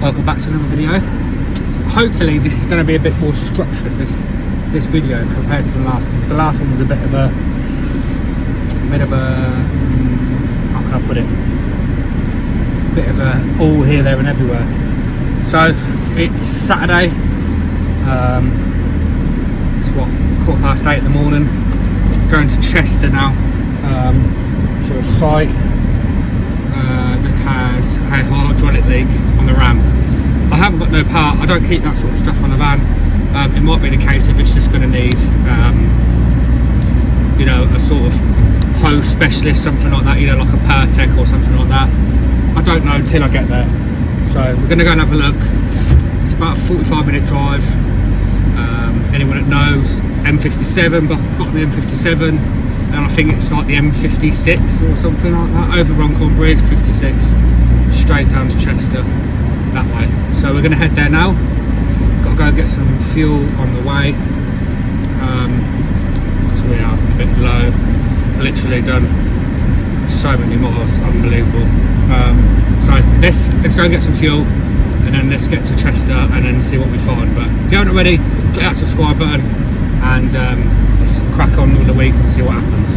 Welcome back to another video. Hopefully this is going to be a bit more structured, this video, compared to the last one. Because the last one was a bit of a how can I put it? A bit of a all here, there and everywhere. So it's Saturday. It's what, 8:15 in the morning. Going to Chester now, to a site that has a hydraulic leak on the ram. I haven't got no part. I don't keep that sort of stuff on the van. It might be the case if it's just going to need, you know, a sort of hose specialist, something like that. You know, like a Pertec or something like that. I don't know until I get there. So we're going to go and have a look. It's about a 45-minute drive. Anyone that knows M57, but I've got the M57, and I think it's like the M56 or something like that, over Runcorn Bridge, 56, straight down to Chester, that way. So we're going to head there now. Got to go get some fuel on the way. So we are a bit low. Literally done so many miles, unbelievable. So let's go and get some fuel, and then let's get to Chester and then see what we find. But if you haven't already, click that subscribe button, and let's crack on all the week and see what happens.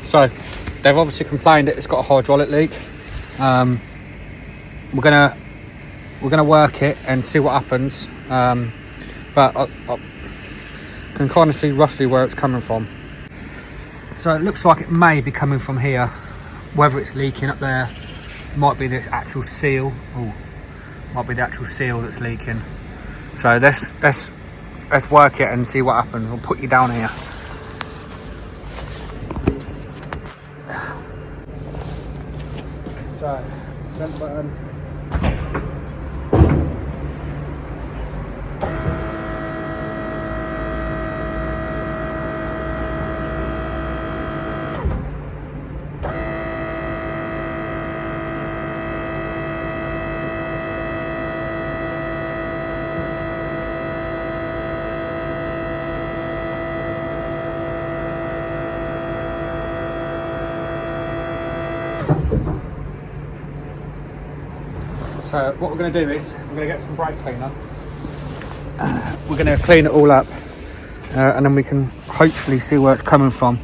So they've obviously complained that it's got a hydraulic leak. We're gonna work it and see what happens. But I can kind of see roughly where it's coming from. So it looks like it may be coming from here. Whether it's leaking up there, might be this actual seal. Oh, might be the actual seal that's leaking. So let's work it and see what happens. We'll put you down here. So send button. So what we're going to do is we're going to get some brake cleaner. We're going to clean it all up, and then we can hopefully see where it's coming from,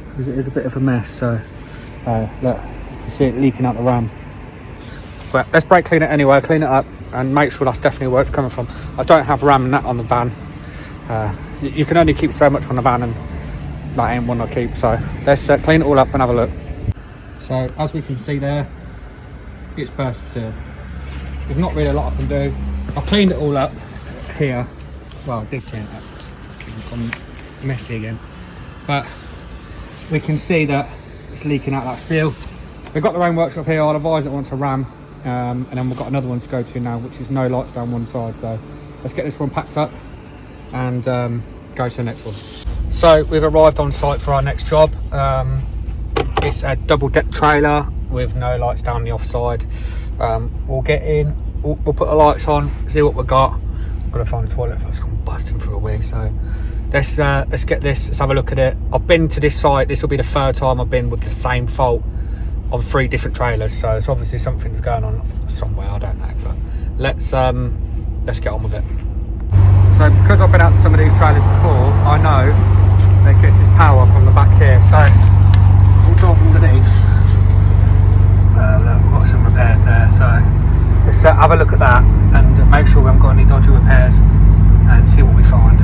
because it is a bit of a mess. So look, you can see it leaking out the ram. But let's brake clean it anyway, clean it up and make sure that's definitely where it's coming from. I don't have ram and that on the van. You can only keep so much on the van, and that ain't one I keep. So let's clean it all up and have a look. So as we can see there, it's burst seal. There's not really a lot I can do. I cleaned it all up here. Well, I did clean it up. It's gone messy again. But we can see that it's leaking out that seal. We've got the rain workshop here. I'll advise it once a ram. And then we've got another one to go to now, which is no lights down one side. So let's get this one packed up and go to the next one. So we've arrived on site for our next job. It's a double deck trailer with no lights down the offside. We'll get in, we'll put the lights on, see what we got. I've got to find the toilet first, I'm busting through a wee. So let's get this, let's have a look at it. I've been to this site, this will be the third time I've been with the same fault on 3 different trailers, so it's obviously something's going on somewhere, I don't know. But let's get on with it. So because I've been out to some of these trailers before, I know that it gets its power from the back here. So we'll drop underneath. Look, we've got some repairs there, so let's have a look at that and make sure we haven't got any dodgy repairs and see what we find.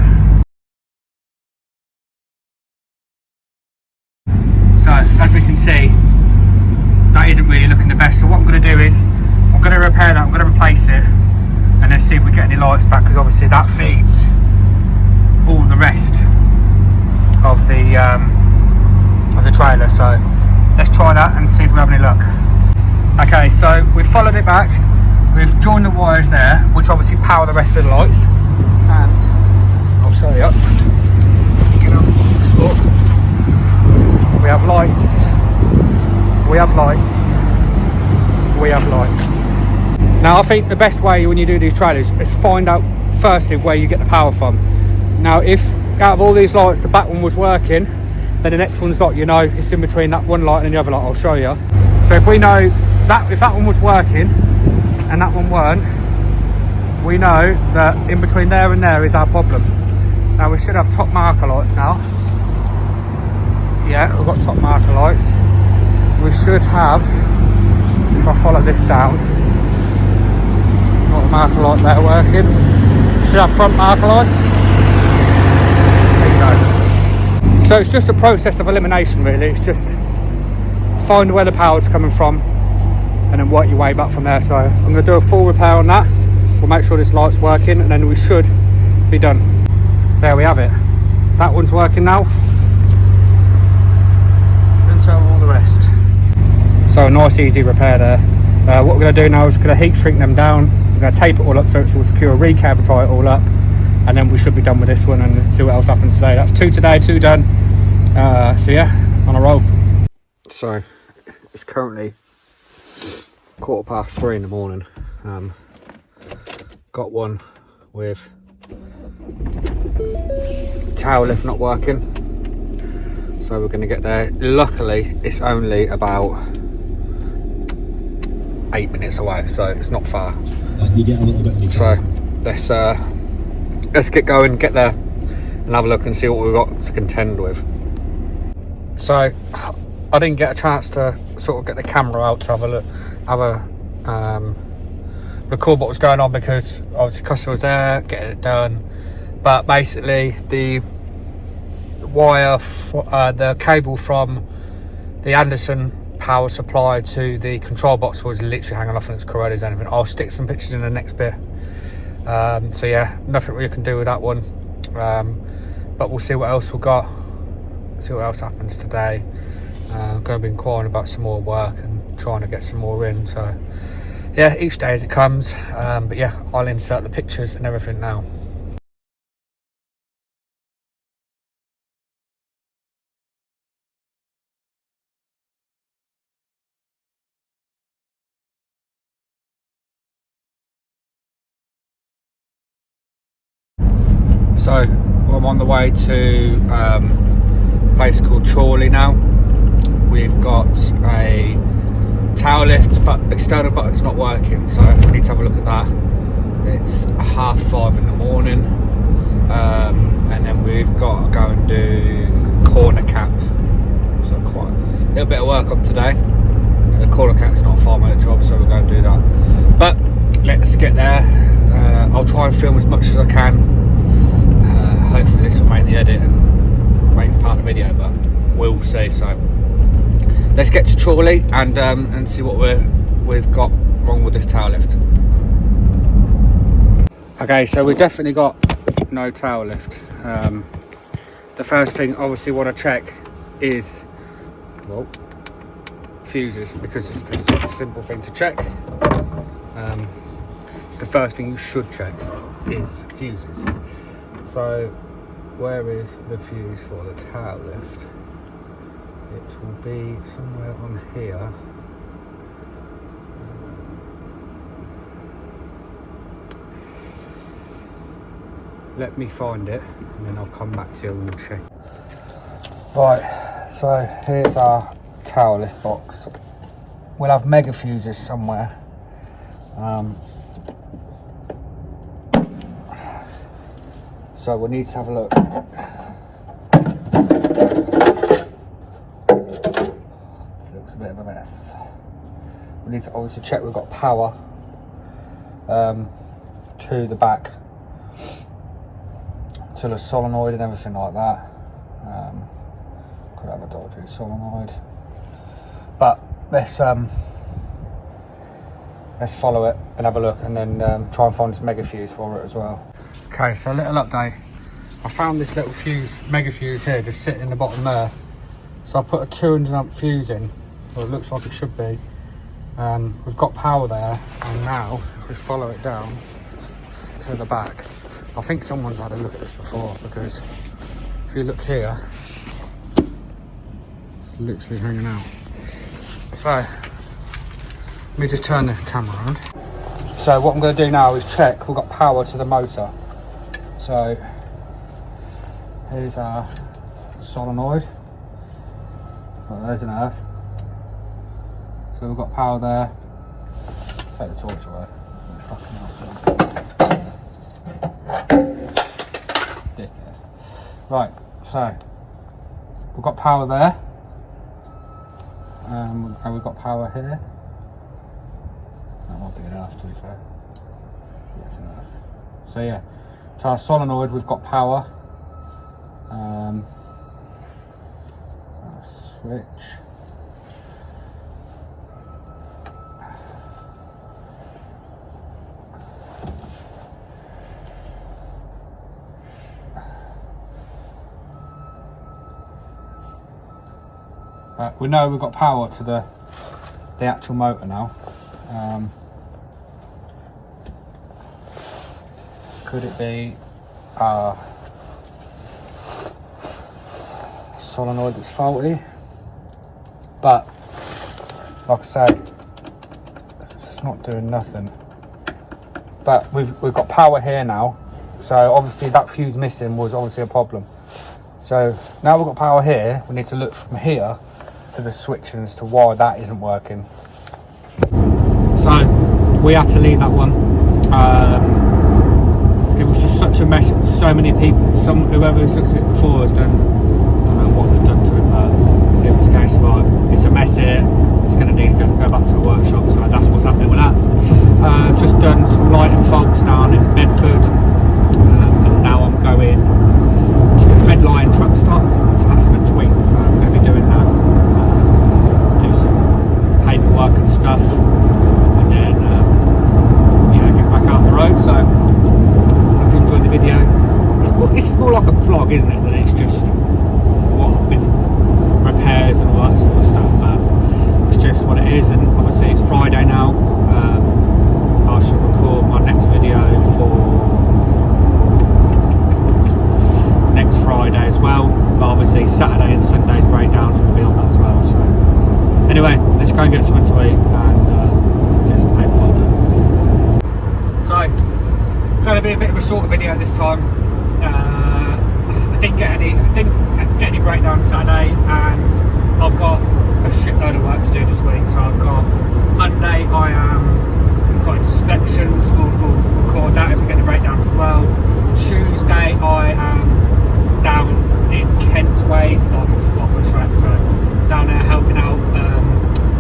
So as we can see, that isn't really looking the best. So what I'm going to do is I'm going to repair that, I'm going to replace it, and then see if we get any lights back, because obviously that feeds all the rest of the trailer. So let's try that and see if we have any luck. Okay, so we've followed it back, we've joined the wires there, which obviously power the rest of the lights, and I'll show you up. We have lights, we have lights, we have lights. Now I think the best way when you do these trailers is find out firstly where you get the power from. Now if out of all these lights the back one was working, then the next one's not, you know, it's in between that one light and the other light. I'll show you. So if we know that, if that one was working and that one weren't, we know that in between there and there is our problem. Now we should have top marker lights now. Yeah, we've got top marker lights. We should have, if I follow this down, got a marker light there working. Should have front marker lights. There you go. So it's just a process of elimination really. It's just find where the power's coming from and then work your way back from there. So I'm going to do a full repair on that. We'll make sure this light's working and then we should be done. There we have it. That one's working now. And so all the rest. So a nice easy repair there. What we're going to do now is going to heat shrink them down. We're going to tape it all up so it's all secure, recab tie it all up, and then we should be done with this one and see what else happens today. That's 2 today, 2 done. So yeah, on a roll. So it's currently 3:15 in the morning. Got one with tail lift not working, so we're going to get there. Luckily it's only about 8 minutes away, so it's not far. You get a little bit of your so let's get going, get there and have a look and see what we've got to contend with. So I didn't get a chance to sort of get the camera out to have a look, record what was going on, because obviously the customer was there getting it done. But basically the wire, the cable from the Anderson power supply to the control box was literally hanging off and it's corroded as anything. I'll stick some pictures in the next bit. So yeah, nothing we can do with that one. But we'll see what else we've got, see what else happens today. I'm going to be inquiring about some more work and trying to get some more in. So yeah, each day as it comes. But yeah, I'll insert the pictures and everything now. So I'm on the way to a place called Chorley now. We've got a tail lift, but external button's not working, so we need to have a look at that. It's 5:30 in the morning, and then we've got to go and do corner cap. So quite a little bit of work on today. The corner cap's not a 5-minute job, so we're going to do that. But let's get there. I'll try and film as much as I can. Hopefully this will make the edit and make part of the video, but we'll see. So let's get to Chorley and see what we've got wrong with this tail lift. Okay, so we've definitely got no tail lift. The first thing obviously want to check is, well, fuses, because it's a simple thing to check. It's the first thing you should check is fuses. So where is the fuse for the tail lift? It will be somewhere on here. Let me find it and then I'll come back to you and we'll check. Right, so here's our tail lift box. We'll have mega fuses somewhere. So we'll need to have a look. This looks a bit of a mess. We need to obviously check we've got power to the back, to the solenoid and everything like that. Could have a dodgy solenoid, but let's follow it and have a look, and then try and find this mega fuse for it as well. Okay, so a little update. I found this little fuse, mega fuse here, just sitting in the bottom there. So I've put a 200 amp fuse in, or it looks like it should be. We've got power there, and now if we follow it down to the back, I think someone's had a look at this before, because if you look here, it's literally hanging out. So let me just turn the camera around. So what I'm going to do now is check we've got power to the motor. So here's our solenoid. So there's an earth. So we've got power there. Take the torch away. Fucking hell. Dickhead. Right, so we've got power there. And we've got power here. That might be an earth, to be fair. Yes, an earth. So yeah, to our solenoid we've got power. Switch. But we know we've got power to the actual motor now. Could it be solenoid that's faulty? But like I say, it's not doing nothing. But we've got power here now, so obviously that fuse missing was obviously a problem. So now we've got power here, we need to look from here to the switch as to why that isn't working. So we had to leave that one. It was just such a mess. It was so many people. Whoever's looked at it before has done. I don't know what they've done to it, but it was a case of like, it's a mess here. It's going to need to go back to the workshop. So that's what's happening with that. Just done some lighting faults down in Bedford, and now I'm going to the Medline truck stop to have some tweaks. So I'm going to be doing that. Do some paperwork and stuff, and then get back out on the road. So hope you enjoyed the video. This is more like a vlog, isn't it, than it's just what I've been repairs and all that sort of stuff, but it's just what it is. And obviously it's Friday now. I shall record my next video for next Friday as well, but obviously Saturday and Sunday's breakdowns will be on that as well. So anyway, let's go and get something to eat and get some paperwork done. So going to be a bit of a shorter video this time. I didn't get any breakdown Saturday, and I've got a shitload of work to do this week. So I've got Monday, I've got inspections, we'll record that if we get the breakdowns as well. Tuesday I am down in Kent Way, like a proper track, so down there helping out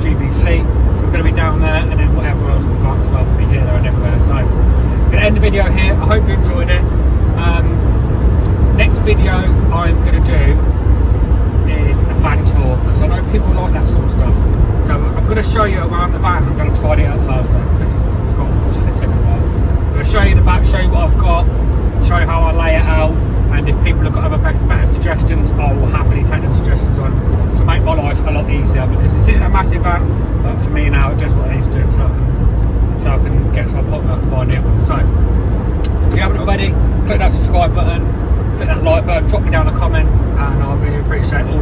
GB Fleet. So we're going to be down there, and then whatever else we've got as well, we'll be here, there and everywhere. So I'm going to end the video here. I hope you enjoyed it. Next video I'm going to do is a van tour, because I know people like that sort of stuff. So I'm going to show you around the van. I'm going to tidy it up first though, because it's got shit everywhere. I'm going to show you the back, show you what I've got, show you how I lay it out, and if people have got other better suggestions, I will happily take them suggestions on to make my life a lot easier, because this isn't a massive van, but for me now it does what it needs to do until I can get some apartment and buy a new one. So if you haven't already, click that subscribe button, click that like button, drop me down a comment, and I really appreciate all